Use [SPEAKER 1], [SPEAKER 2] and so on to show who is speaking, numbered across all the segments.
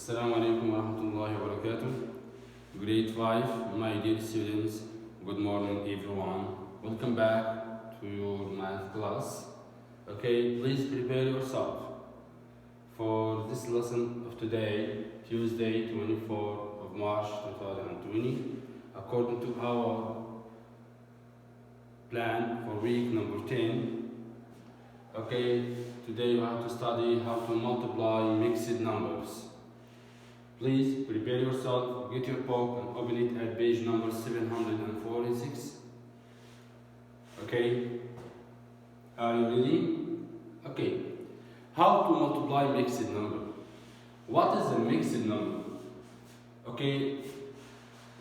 [SPEAKER 1] Assalamu alaikum wa rahmatullahi wa barakatuh. Grade 5, my dear students, good morning everyone. Welcome back to your math class. Okay, please prepare yourself for this lesson of today, Tuesday, 24th of March 2020, according to our plan for week number 10. Okay, today we have to study how to multiply mixed numbers. Please prepare yourself, get your book and open it at page number 746. Okay, are you ready? Okay, how to multiply mixed number? What is a mixed number? Okay,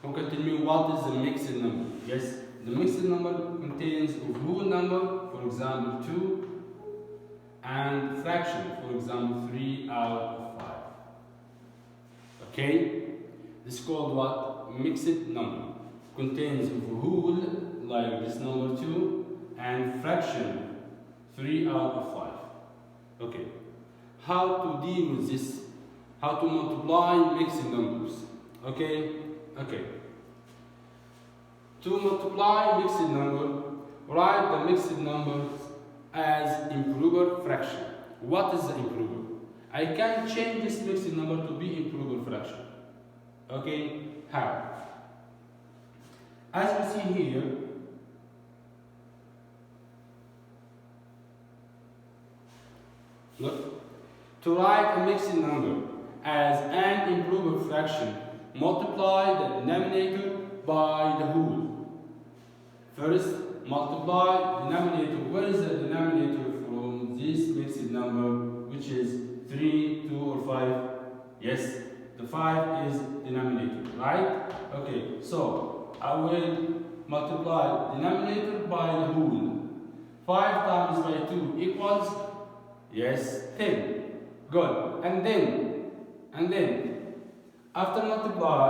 [SPEAKER 1] who can tell me what is a mixed number? Yes, the mixed number contains a whole number, for example 2, and fraction, for example 3 out of 5. Okay, this is called what? Mixed number. Contains a whole, like this number 2, and fraction 3 out of 5. Okay, how to deal with this? How to multiply mixed numbers? Okay. To multiply mixed number, write the mixed numbers as improper fraction. What is the improper? I can change this mixed number to be improper fraction. Okay, how? As we see here, look, to write a mixed number as an improper fraction, multiply the denominator by the whole. First, multiply denominator. Where is the denominator from this mixed number, which is 3, 2, or 5? Yes, the 5 is denominator, right? Okay, so I will multiply denominator by the whole. 5 times by 2 equals, yes, 10. Good. And then after multiply,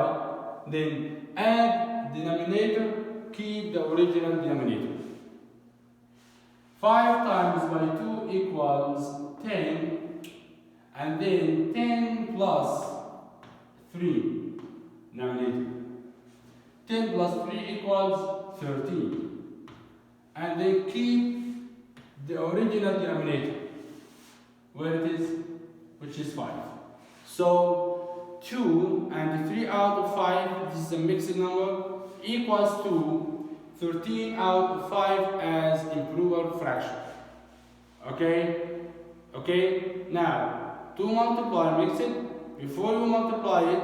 [SPEAKER 1] then add denominator, keep the original denominator. 5 times by 2 equals 10. And then 10 plus 3, denominator. 10 plus 3 equals 13. And then keep the original denominator, where it is, which is 5. So 2 and 3 out of 5, this is a mixed number, equals to 13 out of 5 as improper fraction. Okay? Now, to multiply, mix it. Before you multiply it,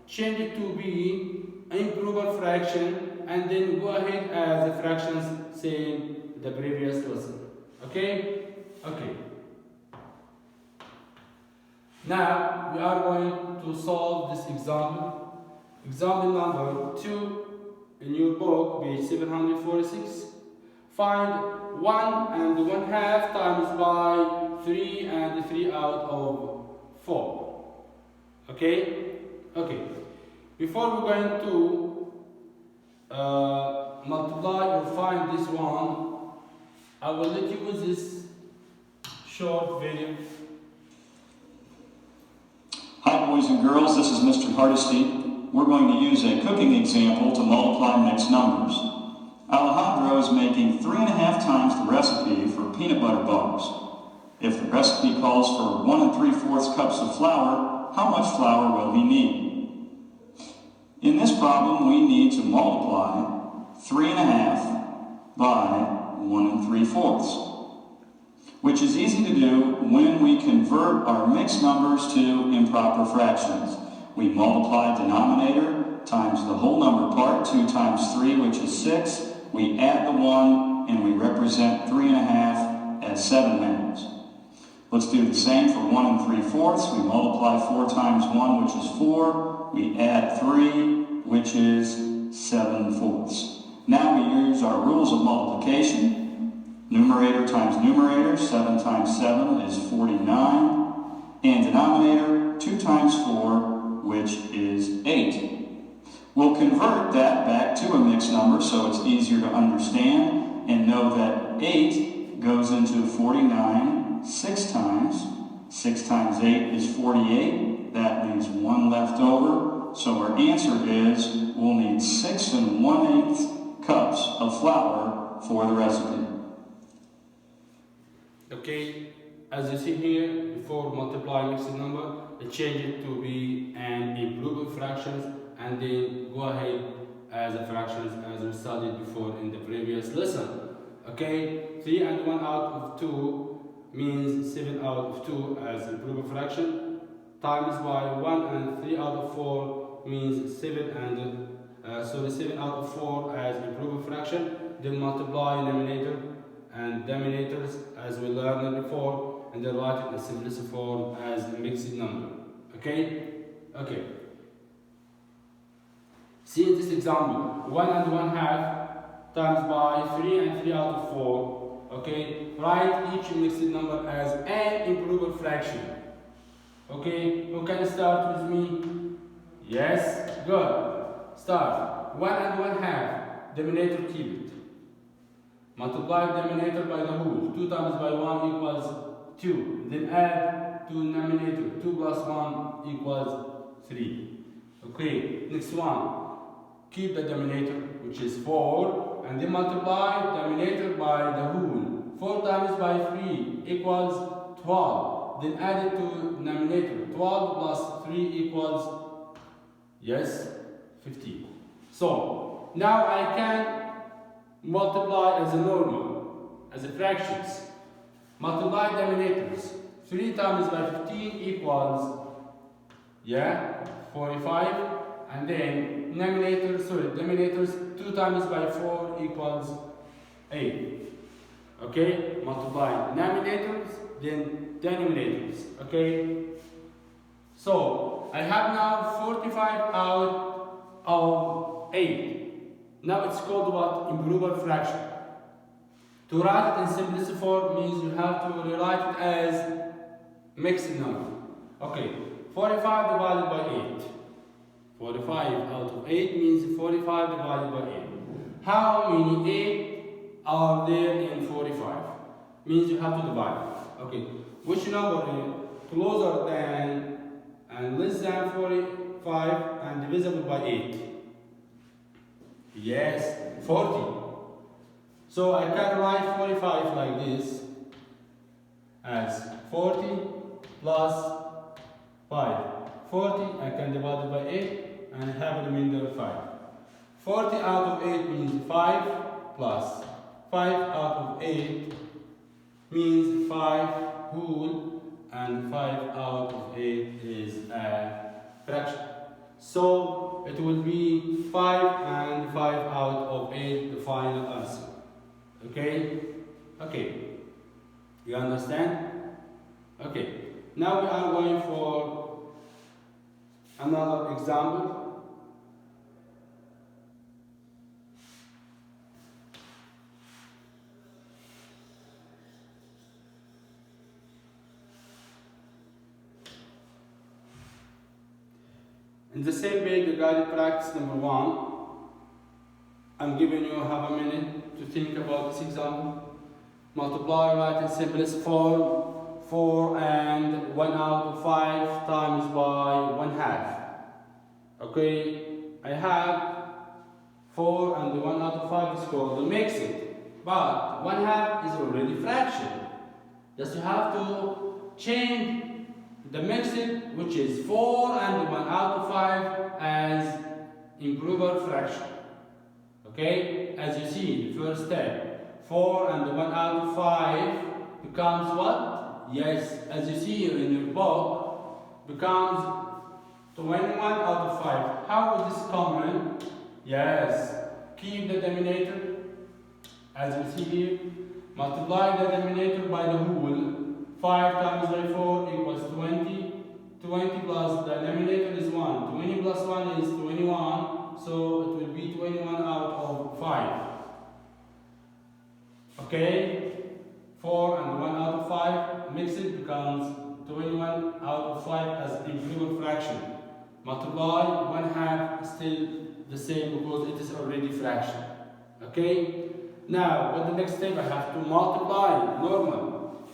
[SPEAKER 1] change it to be improper fraction, and then go ahead as the fractions same the previous lesson. Okay. Now we are going to solve this example. Example number 2 in your book, page 746. Find 1 and 1/2 times by 3 and 3 out of 4. Okay. Before we're going to multiply or find this one, I will let you with this short video.
[SPEAKER 2] Hi boys and girls, this is Mr. Hardesty. We're going to use a cooking example to multiply mixed numbers. Alejandro is making 3.5 times the recipe for peanut butter bars. If the recipe calls for 1 3/4 cups of flour, how much flour will he need? In this problem, we need to multiply 3.5 by 1 3/4, which is easy to do when we convert our mixed numbers to improper fractions. We multiply denominator times the whole number part, 2 times 3, which is 6. We add the 1, and we represent 3.5 as 7 members. Let's do the same for 1 3/4. We multiply 4 times 1, which is 4. We add 3, which is 7/4. Now we use our rules of multiplication. Numerator times numerator, 7 times 7 is 49. And denominator, 2 times 4, which is 8. We'll convert that back to a mixed number so it's easier to understand, and know that 8 goes into 49 6 times. 6 times 8 is 48. That leaves 1 left over. So our answer is we'll need 6 1/8 cups of flour for the recipe.
[SPEAKER 1] Okay, as you see here, before multiply mixed number, change it to be an improved fractions and then go ahead as a fractions as we studied before in the previous lesson. Okay, 3 and 1 out of 2 means 7 out of 2 as improved fraction, times by 1 and 3 out of 4 means 7 out of 4 as improved fraction, then multiply numerator and denominators as we learned before, and then write it in the simplest form as a mixed number. Okay? Okay. See in this example, 1 and 1/2 times by 3 and 3 out of 4. Okay? Write each mixed number as an improved fraction. Okay? Who can start with me? Yes? Good. Start. 1 and 1/2. Denominator keep it. Multiply denominator by the whole. 2 times by 1 equals 2. Then add to denominator. 2 plus 1 equals 3. Okay, next one. Keep the denominator, which is 4. And then multiply denominator by the whole. 4 times by 3 equals 12. Then add it to denominator. 12 plus 3 equals, yes, 15. So, now I can multiply as a normal, as a fractions. Multiply denominators. 3 times by 15 equals, 45. And then denominators, 2 times by 4 equals 8. Okay, multiply denominators, then denominators. Okay, so I have now 45 out of 8. Now it's called what? Improved fraction. To write it in simplest form means you have to rewrite it as mixed number. Okay, 45 divided by 8. 45 out of 8 means 45 divided by 8. How many 8 are there in 45? Means you have to divide. Okay, which number is closer than and less than 45 and divisible by 8? Yes, 40. So I can write 45 like this as 40 plus 5. 40 I can divide it by 8 and have a remainder 5. 40 out of 8 means 5 plus 5 out of 8 means 5 whole, and 5 out of 8 is a fraction. So it will be 5 and 5 out of 8, the final answer. Okay? Okay. You understand? Okay. Now we are going for another example. In the same way, the guided practice number 1, I'm giving you half a minute to think about this example. Multiply, write in simplest form, 4 and 1 out of 5 times by 1/2. Okay, I have 4 and 1 out of 5 is called the mixed, but 1/2 is already fraction. Just you have to change the mixed, which is 4 and 1 out of 5, as improved fraction. Okay, as you see, the first step, 4 and 1 out of 5 becomes what? Yes, as you see in your book, becomes 21 out of 5. How would this come in? Yes, keep the denominator, as you see here, multiply the denominator by the whole. 5 times by 4 equals 20. 20 plus the denominator is 1. 20 plus 1 is 21. So it will be 21 out of 5. Okay? 4 and 1 out of 5 mixed becomes 21 out of 5 as improved fraction. Multiply 1/2 still the same because it is already fraction. Okay? Now, what the next step? I have to multiply normal.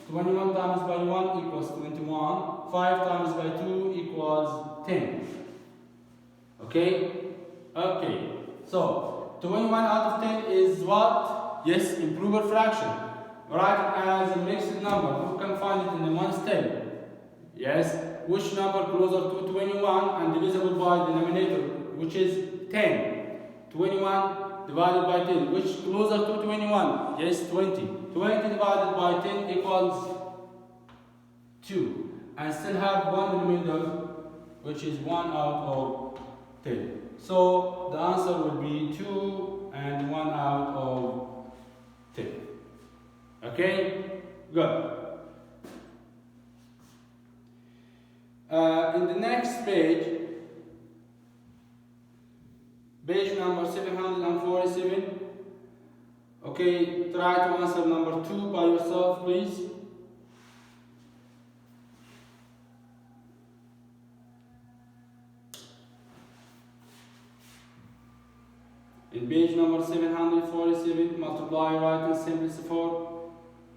[SPEAKER 1] 21 times by 1 equals 21. 5 times by 2 equals 10. Okay? Okay. So, 21 out of 10 is what? Yes, improper fraction. Write it as a mixed number. Who can find it in the one step? Yes. Which number closer to 21 and divisible by the denominator, which is 10? 21 divided by 10. Which closer to 21? Yes, 20. 20 divided by 10 equals 2. And still have one remainder, which is 1 out of 10. So the answer will be 2 and 1 out of 10. Okay? Good. In the next page, page number 747. Okay, try to answer number 2 by yourself, please. In page number 747, multiply, write, and simplify.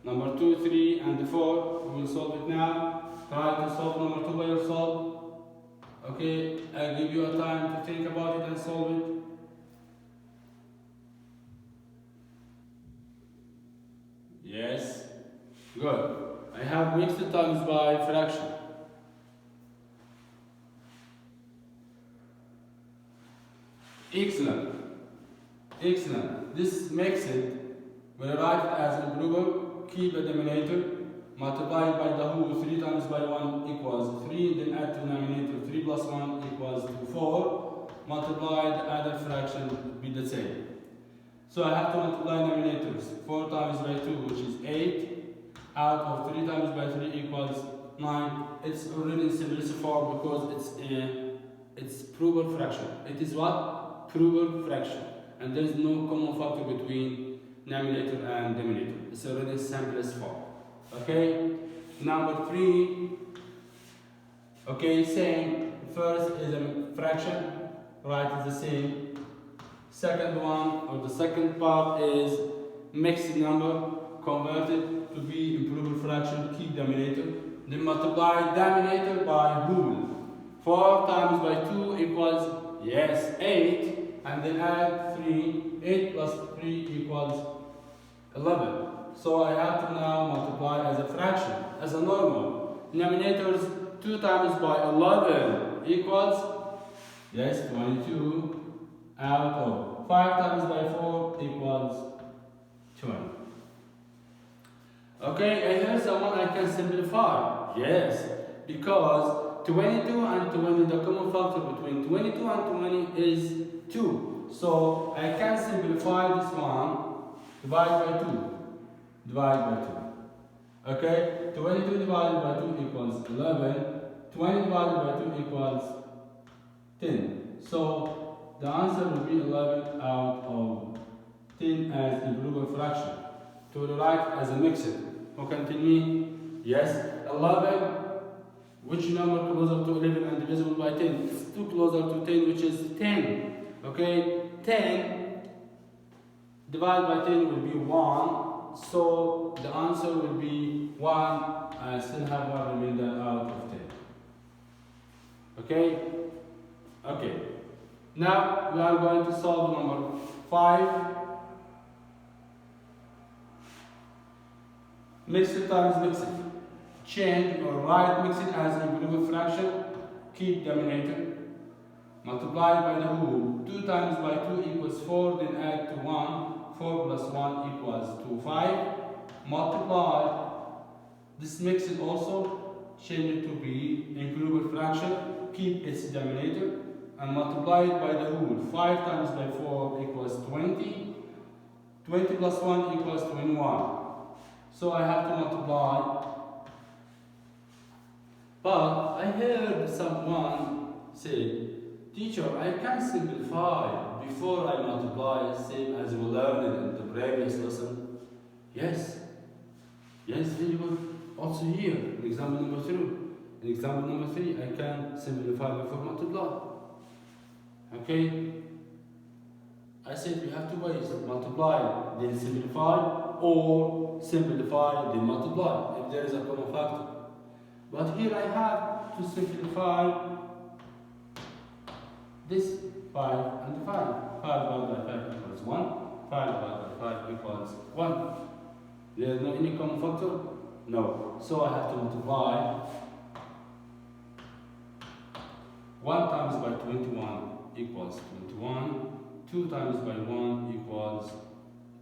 [SPEAKER 1] Number 2, 3, and 4. We will solve it now. Try to solve number 2 by yourself. Okay, I'll give you a time to think about it and solve it. Yes. Good. I have mixed terms by fraction. Excellent. Excellent. This makes it, when write it as improper, keep the denominator, multiply it by the whole. 3 times by 1 equals 3, then add to the denominator. 3 plus 1 equals 4. Multiply the other fraction would be the same. So I have to multiply denominators. 4 times by 2, which is 8, out of 3 times by 3 equals 9. It's already simplified because it's proper fraction. It is what? Proper fraction. And there is no common factor between denominator and denominator. It's already simplest form. Okay? Number 3. Okay, same. First is a fraction. Right, is the same. Second one, or the second part, is mixed number converted to be improper fraction. Keep denominator. Then multiply denominator by whole. 4 times by 2 equals, yes, 8. And then add 3. 8 plus 3 equals 11. So I have to now multiply as a fraction, as a normal. Denominators 2 times by 11 equals, yes, 22. Out of 5 times by 4 equals 20. Okay, I heard someone I can simplify. Yes, because 22 and 20, the common factor between 22 and 20 is 2. So I can simplify this one, divide by 2. Divide by 2. Okay, 22 divided by 2 equals 11. 20 divided by 2 equals 10. So the answer will be 11 out of 10 as improper fraction. To the right as a mixed. Who can tell me? Yes, 11. Which number closer to 11 and divisible by 10? It's 2 closer to 10, which is 10. Okay, 10 divided by 10 will be 1. So the answer will be 1. I still have one remainder out of 10. Okay? Okay. Now we are going to solve number 5. Mixed times mixed. Change or write mixed as an improper fraction. Keep denominator. Multiply by the whole. 2 times by 2 equals 4. Then add to 1. 4 plus 1 equals 2, 5. Multiply. This mixed also. Change it to be improper fraction. Keep its denominator. And multiply it by the whole. 5 times by 4 equals 20. 20 plus 1 equals 21. So I have to multiply. But I heard someone say, teacher, I can simplify before I multiply, same as we learned in the previous lesson. Yes. Yes, very good. Also here, in example number 3. In example number 3, I can simplify before multiply. Okay? I said we have two ways, multiply, then simplify, or simplify, then multiply if there is a common factor. But here I have to simplify this 5 and 5. 5 divided by 5 equals 1. 5 divided by 5 equals 1. There is no any common factor? No. So I have to multiply 1 times by 21 equals 21. 2 times by 1 equals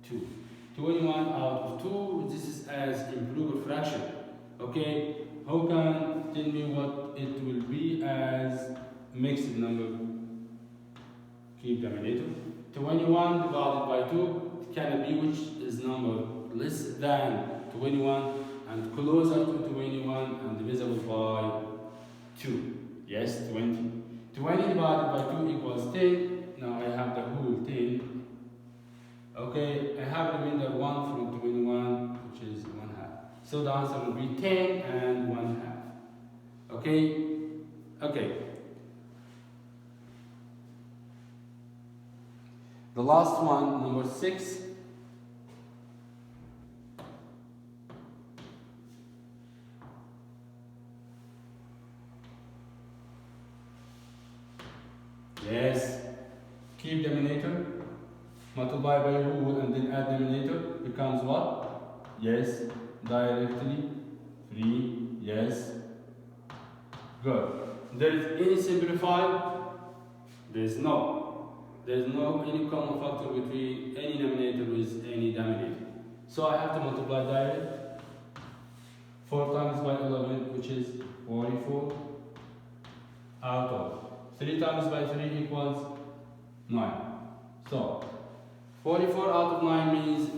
[SPEAKER 1] 2. 21 out of 2, this is as improper fraction. Okay, who can tell me what it will be as mixed number? Keep denominator. 21 divided by 2, can it be which is number less than 21 and closer to 21 and divisible by 2? Yes, 20. 20 divided by 2 equals 10. Now I have the whole 10. Okay, I have remainder 1 from 21, which is 1 half. So the answer will be 10 and 1 half. Okay? Okay. The last one, number 6. Yes. Keep denominator. Multiply by whole and then add denominator becomes what? Yes. Directly. 3. Yes. Good. There is any simplified? There is no. There is no any common factor between any denominator with any denominator. So I have to multiply direct. 4 times by 11, which is 44, out of 3 times by 3 equals 9. So 44 out of 9 means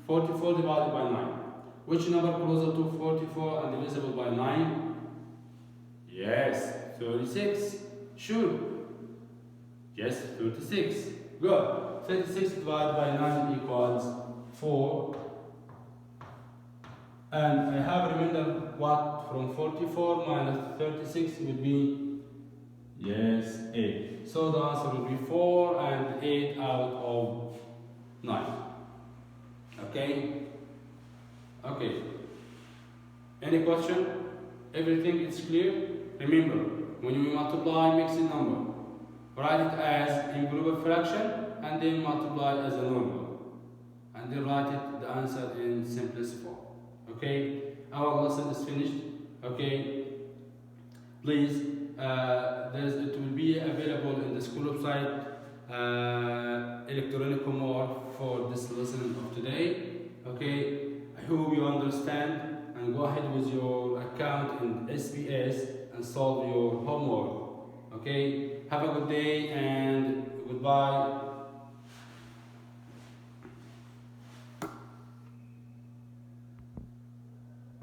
[SPEAKER 1] 44 divided by 9. Which number closer to 44 and divisible by 9? Yes, 36. Sure. Yes, 36. Good. 36 divided by 9 equals 4. And I have remember what from 44 minus 36 would be, yes, 8. So the answer will be 4 and 8 out of 9. Okay? Okay. Any question? Everything is clear? Remember, when you multiply mixed number, write it as improper fraction and then multiply as a normal. And then write it the answer in simplest form. Okay? Our lesson is finished. Okay? Please, it will be available in the school website electronic homework for this lesson of today. Okay? I hope you understand and go ahead with your account in SPS and solve your homework. Okay? Have a good day and goodbye.